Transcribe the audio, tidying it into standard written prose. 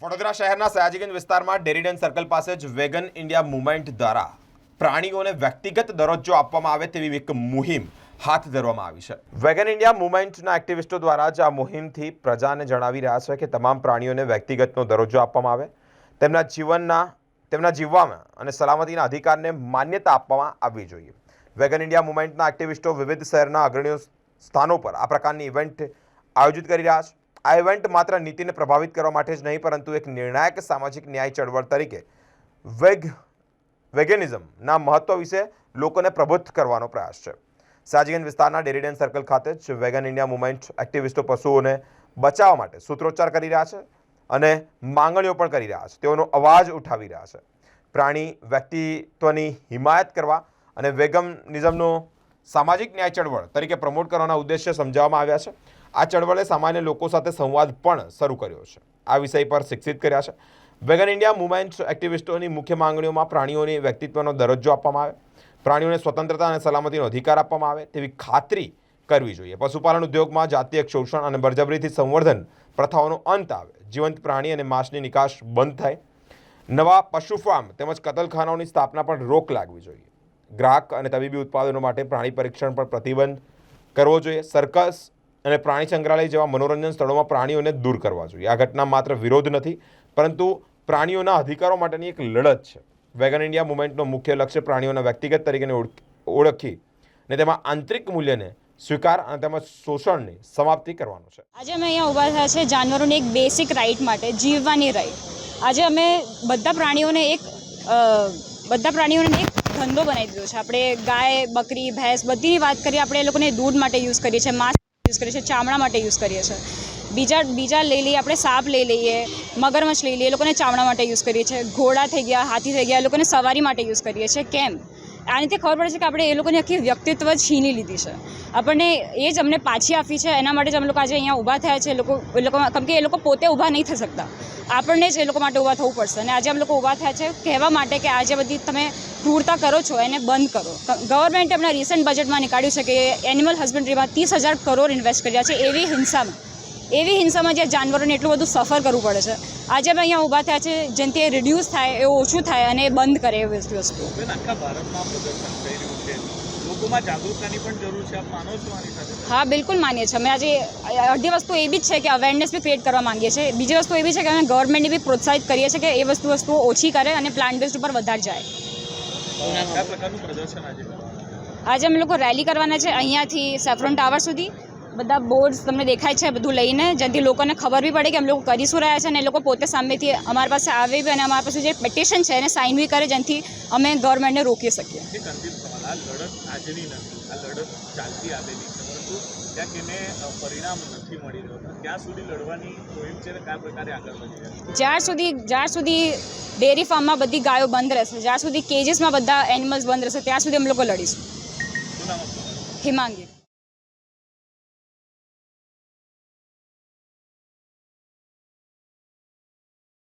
વડોદરા શહેરના સયાજીગંજ વિસ્તારમાં ડેરીડન સર્કલ પાસે જ વેગન ઇન્ડિયા મૂવમેન્ટ દ્વારા પ્રાણીઓને વ્યક્તિગત દરજ્જો આપવામાં આવે તેવી એક મુહિમ હાથ ધરવામાં આવી છે। વેગન ઇન્ડિયા મૂવમેન્ટના એક્ટિવિસ્ટો દ્વારા જ આ મુહિમથી પ્રજાને જણાવી રહ્યા છે કે તમામ પ્રાણીઓને વ્યક્તિગતનો દરજ્જો આપવામાં આવે, તેમના જીવવામાં અને સલામતીના અધિકારને માન્યતા આપવામાં આવવી જોઈએ। વેગન ઇન્ડિયા મૂવમેન્ટના એક્ટિવિસ્ટો વિવિધ શહેરના અગ્રણી સ્થાનો પર આ પ્રકારની ઇવેન્ટ આયોજિત કરી રહ્યા છે। આ ઇવેન્ટ માત્ર નીતિને પ્રભાવિત કરવા માટે જ નહીં, પરંતુ એક નિર્ણાયક સામાજિક ન્યાય ચળવળ તરીકે વેગેનિઝમના મહત્વ વિશે લોકોને પ્રબુદ્ધ કરવાનો પ્રયાસ છે। સયાજીગંજ વિસ્તારના ડેરીડન સર્કલ ખાતે જ વેગન ઇન્ડિયા મૂવમેન્ટ એક્ટિવિસ્ટો પશુઓને બચાવવા માટે સૂત્રોચ્ચાર કરી રહ્યા છે અને માંગણીઓ પણ કરી રહ્યા છે। તેઓનો અવાજ ઉઠાવી રહ્યા છે। પ્રાણી વ્યક્તિત્વની હિમાયત કરવા અને વેગનિઝમનો સામાજિક ન્યાય ચળવળ તરીકે પ્રમોટ કરવાના ઉદ્દેશ્ય સમજાવવામાં આવ્યા છે। આ ચળવળે સામાન્ય લોકો સાથે સંવાદ પણ શરૂ કર્યો છે, આ વિષય પર શિક્ષિત કર્યા છે। વેગન ઇન્ડિયા મૂવમેન્ટ એક્ટિવિસ્ટોની મુખ્ય માંગણીઓમાં પ્રાણીઓની વ્યક્તિત્વનો દરજ્જો આપવામાં આવે, પ્રાણીઓને સ્વતંત્રતા અને સલામતીનો અધિકાર આપવામાં આવે તેવી ખાતરી કરવી જોઈએ, પશુપાલન ઉદ્યોગમાં જાતીય શોષણ અને બળજબરીથી સંવર્ધન પ્રથાઓનો અંત આવે, જીવંત પ્રાણી અને માંસની નિકાસ બંધ થાય, નવા પશુ ફાર્મ તેમજ કતલખાનાઓની સ્થાપના પર રોક લાગવી જોઈએ, ગ્રાહક અને તબીબી ઉત્પાદનો માટે પ્રાણી પરીક્ષણ પર પ્રતિબંધ કરવો જોઈએ, સર્કસ અને પ્રાણી સંગ્રહાલય જેવા મનોરંજન સ્થળોમાં પ્રાણીઓને દૂર કરવા જોઈએ। આ ઘટના માત્ર વિરોધ નથી, પરંતુ પ્રાણીઓના અધિકારો માટેની એક લડત છે। વેગન ઇન્ડિયા મૂવમેન્ટનો મુખ્ય લક્ષ્ય પ્રાણીઓના વ્યક્તિગત તરીકે ઓળખી અને તેમાં આંતરિક મૂલ્યને સ્વીકાર અને તેમજ શોષણની સમાપ્તિ કરવાનો છે। આજે અમે અહીંયા ઊભા થયા છે જાનવરોની એક બેસિક રાઇટ માટે, જીવવાની રાઇટ। આજે અમે બધા પ્રાણીઓને એક ધંધો બનાવી દીધો છે। આપણે ગાય, બકરી, ભેંસ બધીની વાત કરીએ, આપણે એ લોકોને દૂધ માટે યુઝ કરીએ છીએ, માંસ યુઝ કરીએ છીએ, ચામડા માટે યુઝ કરીએ છીએ। બીજા લઈ લઈએ, આપણે સાપ લઈ લઈએ, મગરમચ્છ લઈ લઈએ, એ લોકોને ચામડા માટે યુઝ કરીએ છીએ। ઘોડા થઈ ગયા, હાથી થઈ ગયા, એ લોકોને સવારી માટે યુઝ કરીએ છીએ। કેમ? આનાથી ખબર પડે છે કે આપણે એ લોકોની આખી વ્યક્તિત્વ છીની લીધી છે, આપણને એ જ અમને પાછી આપી છે। એના માટે જ અમે લોકો આજે અહીંયા ઊભા થયા છે। એ લોકો કેમ કે એ લોકો પોતે ઊભા નહીં થઈ શકતા, આપણને જ એ લોકો માટે ઊભા થવું પડશે। અને આજે અમે લોકો ઊભા થયા છે કહેવા માટે કે આજે બધી તમે ક્રૂરતા કરો છો એને બંધ કરો। ગવર્મેન્ટે એમના રિસન્ટ બજેટમાં નીકાળ્યું છે કે એનિમલ હસબન્ડરીમાં 30,000 કરોડ ઇન્વેસ્ટ કર્યા છે એવી હિંસામાં જે જાનવરોને એટલું બધું સફર કરવું પડે છે। આજે અમે અહીંયા ઊભા થયા છે જેનાથી એ રિડ્યુસ થાય, એ ઓછું થાય અને એ બંધ કરે એવી વસ્તુ। આખા ભારતમાં પ્રદર્શન થઈ રહ્યું છે, લોકોમાં જાગૃતતાની પણ જરૂર છે, આપ માનો છો આની સાથે? હા, બિલકુલ માનીએ છીએ અમે। આજે અડધી વસ્તુ એ બી જ છે કે અવેરનેસ બી ક્રિએટ કરવા માંગીએ છીએ। બીજી વસ્તુ એ બી છે કે અમે ગવર્મેન્ટને બી પ્રોત્સાહિત કરીએ છીએ કે એ વસ્તુઓ ઓછી કરે અને પ્લાન્ટ બેઝડ ઉપર વધારે જાય। કયા પ્રકારનું પ્રદર્શન આજે અમે લોકો રેલી કરવાના છે અહીંયાથી સેફ્રોન ટાવર સુધી। બધા બોર્ડ્સ તમને દેખાય છે બધું લઈને, જેથી લોકોને ખબર બી પડે કે અમે લોકો કરી શું રહ્યા છે અને એ લોકો પોતે સામેથી અમારી પાસે આવે બી અને અમારી પાસે જે પેટિશન છે એને સાઇન બી કરે, જેનાથી અમે ગવર્મેન્ટને રોકી શકીએ। આ લડત આજની નથી, આ લડત ચાલતી આવેલી છે, પરંતુ ક્યાંક એને પરિણામ નથી મળી રહ્યું। ક્યાં સુધી લડવાની મુહિમ છે અને કયા પ્રકારે આગળ વધી રહી છે? જ્યાં સુધી ડેરી ફાર્મમાં બધી ગાયો બંધ રહેશે, જ્યાં સુધી કેજીસમાં બધા એનિમલ્સ બંધ રહેશે, ત્યાં સુધી અમે લોકો લડીશું। શું નામ? હિમાંગી।